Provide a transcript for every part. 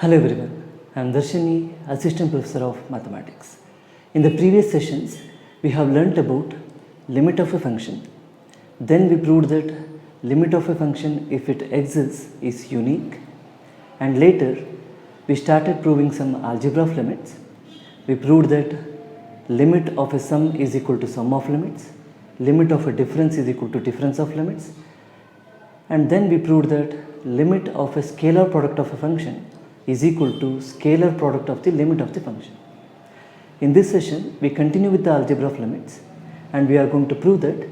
Hello everyone, I am Darshan A, Assistant Professor of Mathematics. In the previous sessions, we have learnt about limit of a function. Then we proved that limit of a function, if it exists, is unique. And later, we started proving some algebra of limits. We proved that limit of a sum is equal to sum of limits, limit of a difference is equal to difference of limits, and then we proved that limit of a scalar product of a function is equal to scalar product of the limit of the function. In this session, we continue with the algebra of limits, and we are going to prove that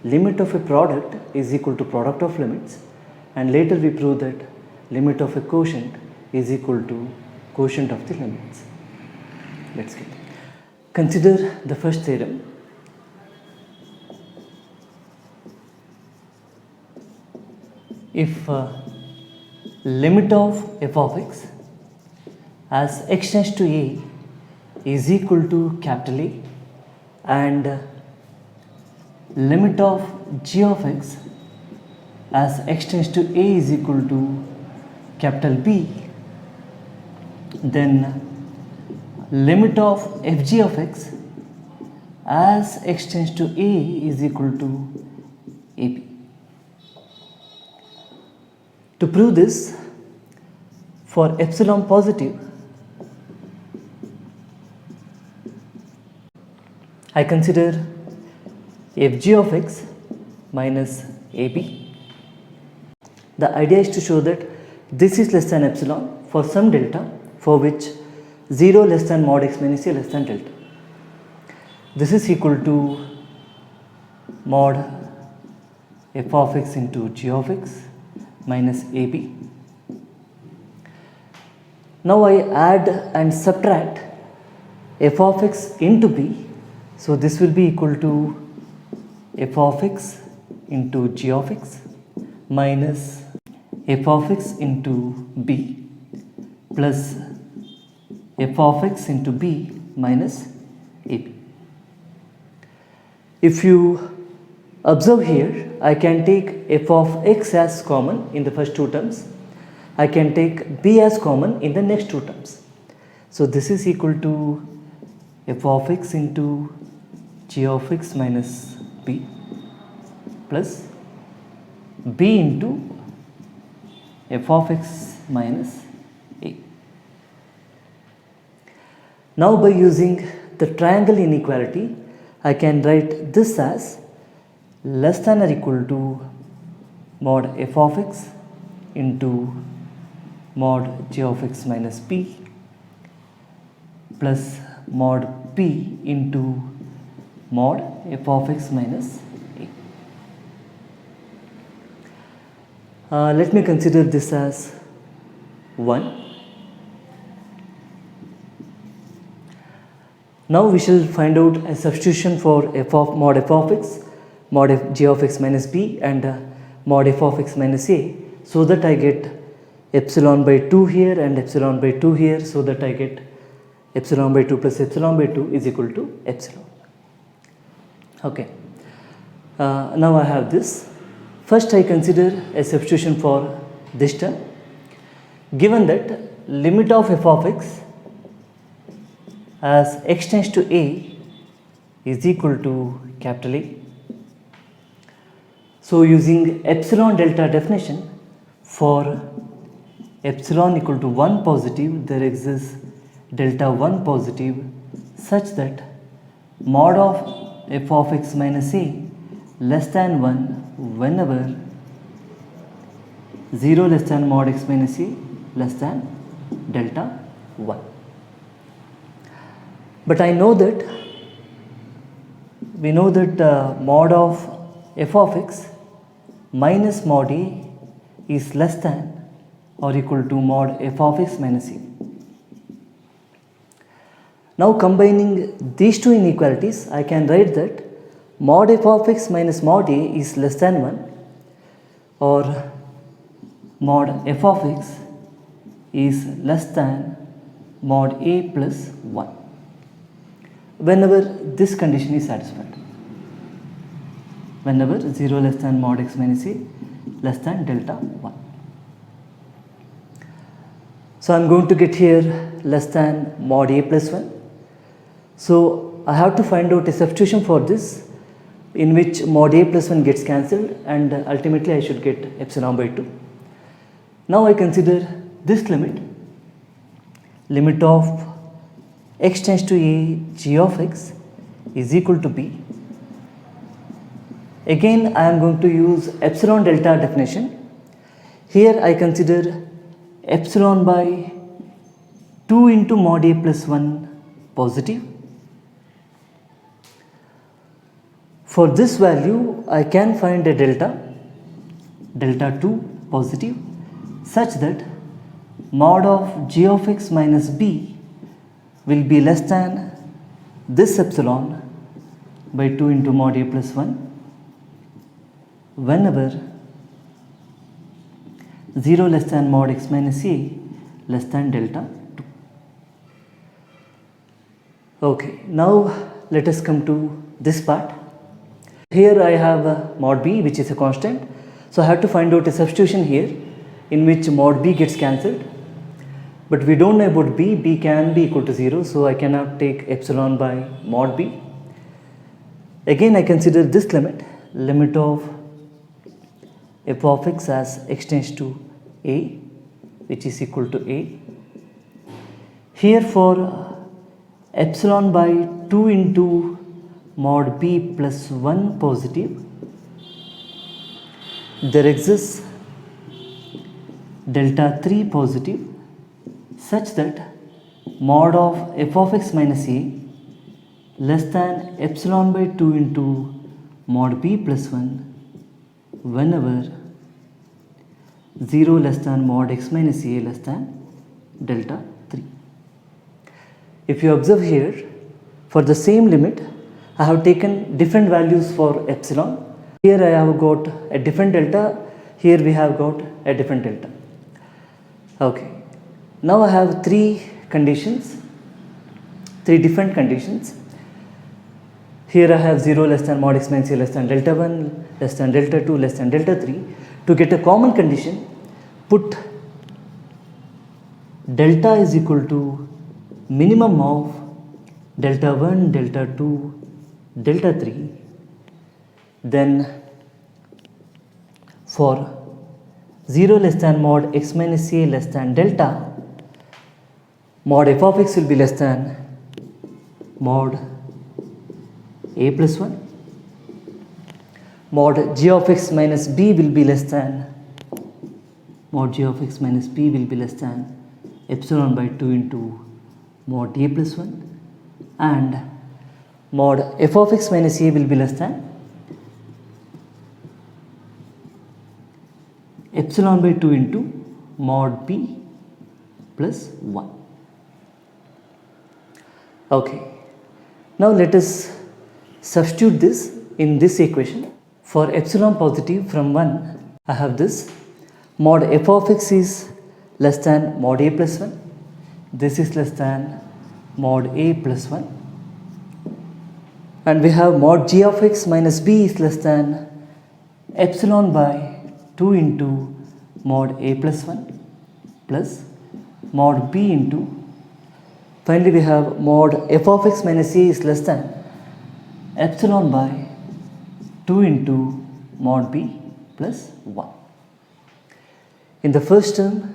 limit of a product is equal to product of limits, and later we prove that limit of a quotient is equal to quotient of the limits. Let's get it. Consider the first theorem. If limit of f of x as x tends to a is equal to capital A, and limit of g of x as x tends to a is equal to capital B, then limit of fg of x as x tends to a is equal to ab. To prove this, for epsilon positive, I consider fg of x minus ab. The idea is to show that this is less than epsilon for some delta for which 0 less than mod x minus a less than delta. This is equal to mod f of x into g of x minus ab. Now I add and subtract f of x into b, so this will be equal to f of x into g of x minus f of x into b plus f of x into b minus ab. If you observe here, I can take f of x as common in the first two terms. I can take b as common in the next two terms. So this is equal to f of x into g of x minus b plus b into f of x minus a. Now by using the triangle inequality, I can write this as less than or equal to mod f of x into mod g of x minus b plus mod p into mod f of x minus a. Let me consider this as 1. Now we shall find out a substitution for mod f of x, mod f g of x minus b, and mod f of x minus a, so that I get epsilon by 2 here and epsilon by 2 here, so that I get epsilon by 2 plus epsilon by 2 is equal to epsilon. Okay. Now I have this. First I consider a substitution for this term. Given that limit of f of x as x tends to a is equal to capital A. So using epsilon delta definition, for epsilon equal to 1 positive, there exists delta 1 positive such that mod of f of x minus a less than 1 whenever 0 less than mod x minus a less than delta 1. But we know that mod of f of x minus mod a is less than or equal to mod f of x minus a. Now combining these two inequalities, I can write that mod f of x minus mod a is less than 1, or mod f of x is less than mod a plus 1 whenever this condition is satisfied, whenever 0 less than mod x minus a less than delta 1. So I'm going to get here less than mod a plus 1. So I have to find out a substitution for this in which mod a plus 1 gets cancelled, and ultimately I should get epsilon by 2. Now I consider this limit of x tends to a g of x is equal to b. Again I am going to use epsilon delta definition. Here I consider epsilon by 2 into mod a plus 1 positive. For this value I can find a delta 2 positive such that mod of g of x minus b will be less than this epsilon by 2 into mod a plus 1 whenever 0 less than mod x minus a less than delta 2. Okay, now let us come to this part. Here I have mod b, which is a constant, so I have to find out a substitution here in which mod b gets cancelled, but we don't know about b can be equal to 0, so I cannot take epsilon by mod b. Again I consider this limit of f of x as x tends to a, which is equal to a. Here for epsilon by 2 into mod b plus 1 positive, there exists delta 3 positive such that mod of f of x minus a less than epsilon by 2 into mod b plus 1 whenever 0 less than mod x minus a less than delta 3. If you observe here, for the same limit I have taken different values for epsilon. Here I have got a different delta, here we have got a different delta. Okay, now I have three different conditions. Here I have 0 less than mod x minus a less than delta 1, less than delta 2, less than delta 3. To get a common condition, put delta is equal to minimum of delta 1, delta 2, delta 3. Then for 0 less than mod x minus a less than delta, mod f of x will be less than mod a plus 1. Mod g of x minus b will be less than epsilon by 2 into mod a plus 1, and mod f of x minus a will be less than epsilon by 2 into mod b plus 1. Okay, now let us substitute this in this equation. For epsilon positive from 1, I have this mod f of x is less than mod a plus 1, this is less than mod a plus 1, and we have mod g of x minus b is less than epsilon by 2 into mod a plus 1 plus mod b into, finally we have mod f of x minus a is less than epsilon by 2 into mod b plus 1. In the first term,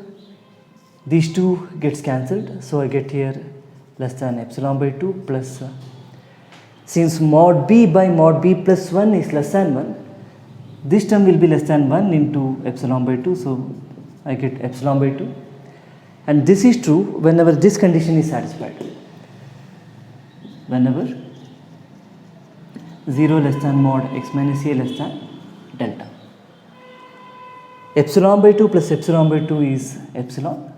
these two gets cancelled, so I get here less than epsilon by 2 plus, since mod b by mod b plus 1 is less than 1, this term will be less than 1 into epsilon by 2, so I get epsilon by 2, and this is true whenever this condition is satisfied, whenever 0 less than mod x minus a less than delta. Epsilon by 2 plus epsilon by 2 is epsilon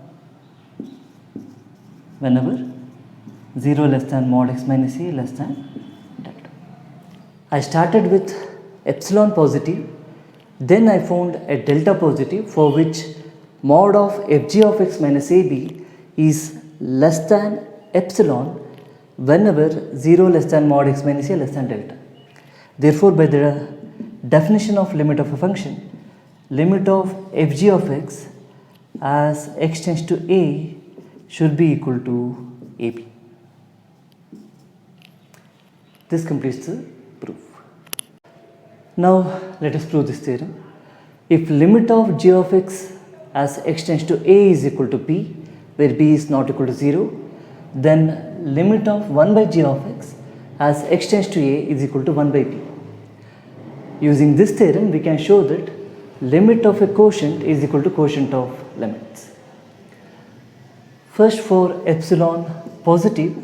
whenever 0 less than mod x minus a less than delta. I started with epsilon positive, then I found a delta positive for which mod of fg of x minus ab is less than epsilon whenever 0 less than mod x minus a less than delta. Therefore, by the definition of limit of a function, limit of fg of x as x tends to a should be equal to AB. This completes the proof. Now let us prove this theorem. If limit of g of x as x tends to a is equal to b, where b is not equal to 0, then limit of 1 by g of x as x tends to a is equal to 1 by b. Using this theorem, we can show that limit of a quotient is equal to quotient of limits. First, for epsilon positive,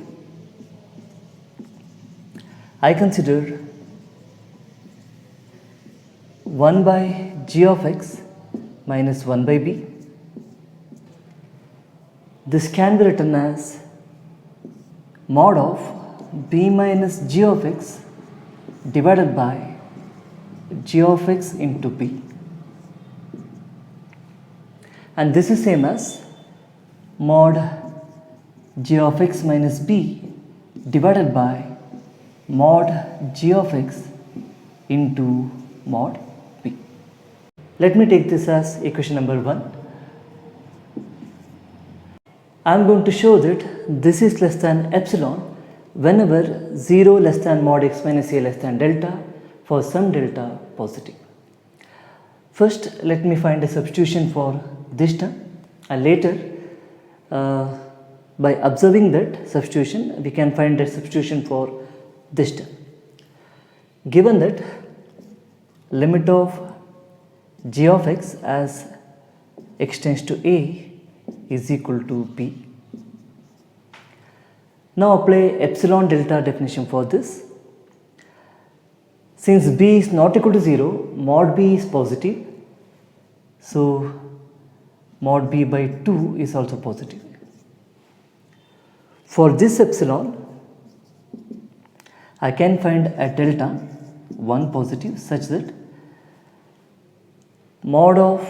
I consider 1 by g of x minus 1 by b. This can be written as mod of b minus g of x divided by g of x into b. And this is same as mod g of x minus b divided by mod g of x into mod b. Let me take this as equation number 1. I am going to show that this is less than epsilon whenever 0 less than mod x minus a less than delta for some delta positive. First, let me find a substitution for this term, and later by observing that substitution we can find a substitution for this term. Given that limit of g of x as x tends to a is equal to b. Now apply epsilon delta definition for this. Since b is not equal to 0, mod b is positive, so mod b by 2 is also positive. For this epsilon, I can find a delta 1 positive such that mod of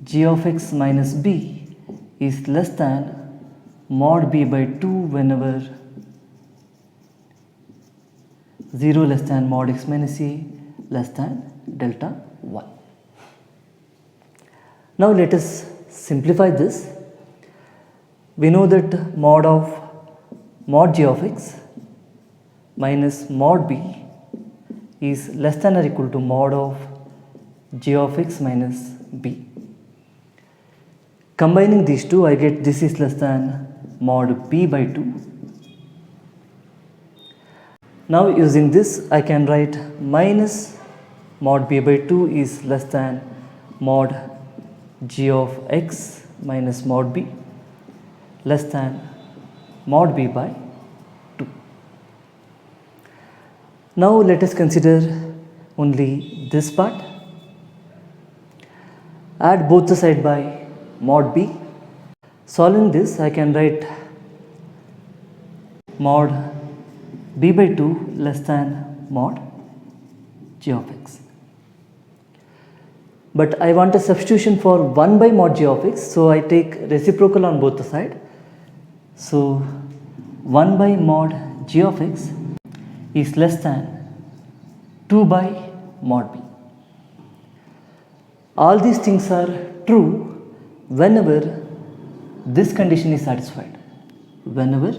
g of x minus b is less than mod b by 2 whenever 0 less than mod x minus a less than delta 1. Now let us simplify this. We know that mod of mod g of x minus mod b is less than or equal to mod of g of x minus b. Combining these two, I get this is less than mod b by 2. Now using this, I can write minus mod b by 2 is less than mod g of x minus mod b less than mod b by 2. Now let us consider only this part. Add both the side by mod b. Solving this, I can write mod b by 2 less than mod g of x. But I want a substitution for 1 by mod g of x, so I take reciprocal on both the side. So 1 by mod g of x is less than 2 by mod b. All these things are true whenever this condition is satisfied. Whenever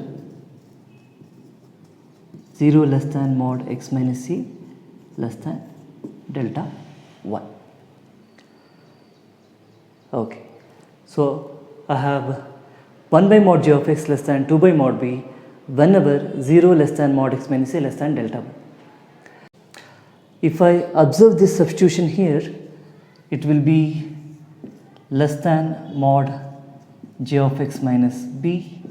0 less than mod x minus c less than delta 1. Okay, so I have 1 by mod g of x less than 2 by mod b whenever 0 less than mod x minus a less than delta 1. If I observe this substitution here, it will be less than mod g of x minus b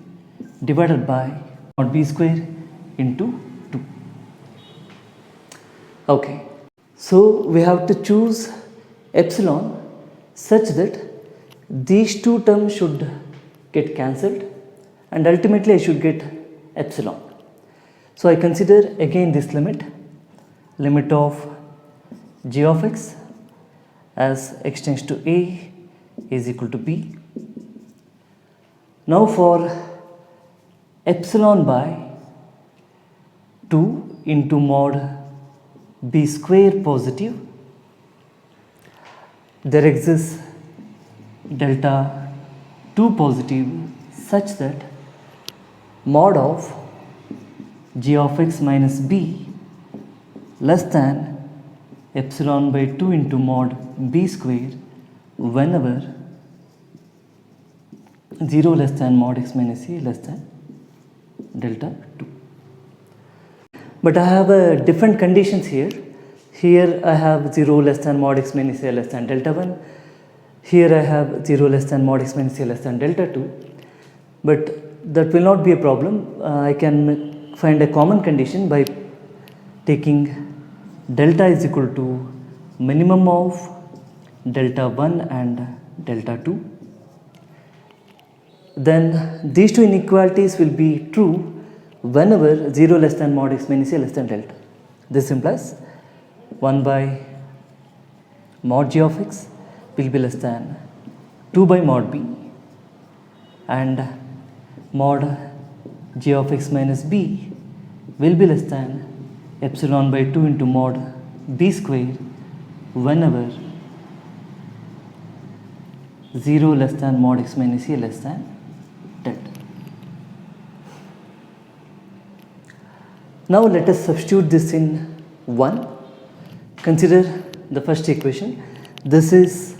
divided by mod b square into 2. Okay, so we have to choose epsilon such that these two terms should get cancelled and ultimately I should get epsilon. So I consider again this limit of g of x as x tends to a is equal to b. Now for epsilon by 2 into mod b square positive, there exists delta 2 positive such that mod of g of x minus b less than epsilon by 2 into mod b square whenever 0 less than mod x minus a less than delta 2. But I have different conditions here. Here I have 0 less than mod x minus a less than delta 1. Here I have 0 less than mod x minus a less than delta 2. But that will not be a problem. I can find a common condition by taking delta is equal to minimum of delta 1 and delta 2. Then these two inequalities will be true whenever 0 less than mod x minus a less than delta. This implies 1 by mod g of x will be less than 2 by mod b, and mod g of x minus b will be less than epsilon by 2 into mod b square whenever 0 less than mod x minus a less than delta. Now let us substitute this in 1. Consider the first equation. This is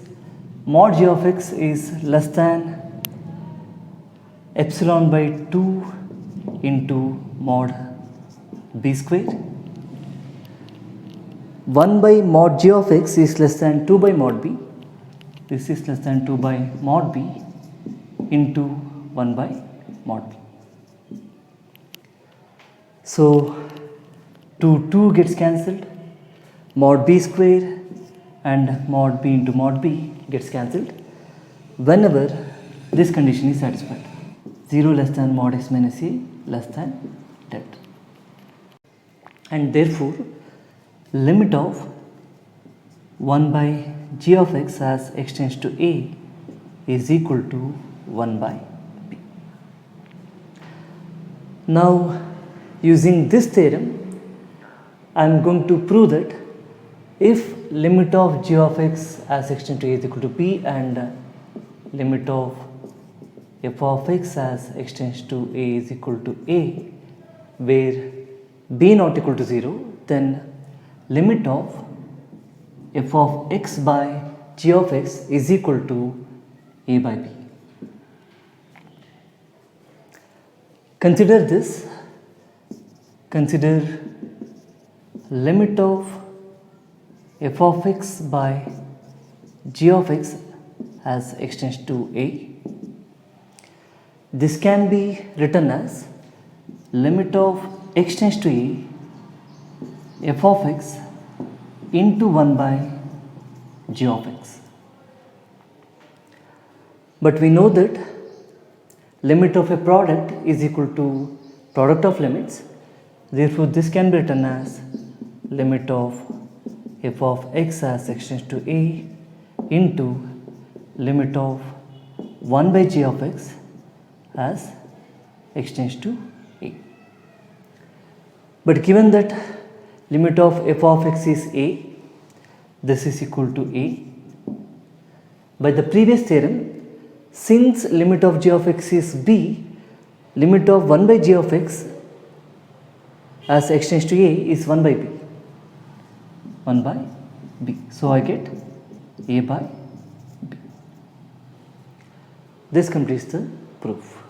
mod g of x is less than epsilon by 2 into mod b square. 1 by mod g of x is less than 2 by mod b. This is less than 2 by mod b into 1 by mod b. So 2 gets cancelled. Mod b square and mod b into mod b gets cancelled whenever this condition is satisfied. 0 less than mod x minus a less than delta. And therefore, limit of 1 by g of x as x tends to a is equal to 1 by b. Now, using this theorem, I am going to prove that if limit of g of x as x tends to a is equal to b and limit of f of x as x tends to a is equal to a, where b not equal to 0, then limit of f of x by g of x is equal to a by b. Consider this. Consider limit of f of x by g of x as x tends to a. This can be written as limit of x tends to a f of x into 1 by g of x. But we know that limit of a product is equal to product of limits. Therefore, this can be written as limit of f of x as x tends to a into limit of 1 by g of x as x tends to a. But given that limit of f of x is a, this is equal to a. By the previous theorem, since limit of g of x is b, limit of 1 by g of x as x tends to a is 1 by b. 1 by b. So I get a by b. This completes the proof.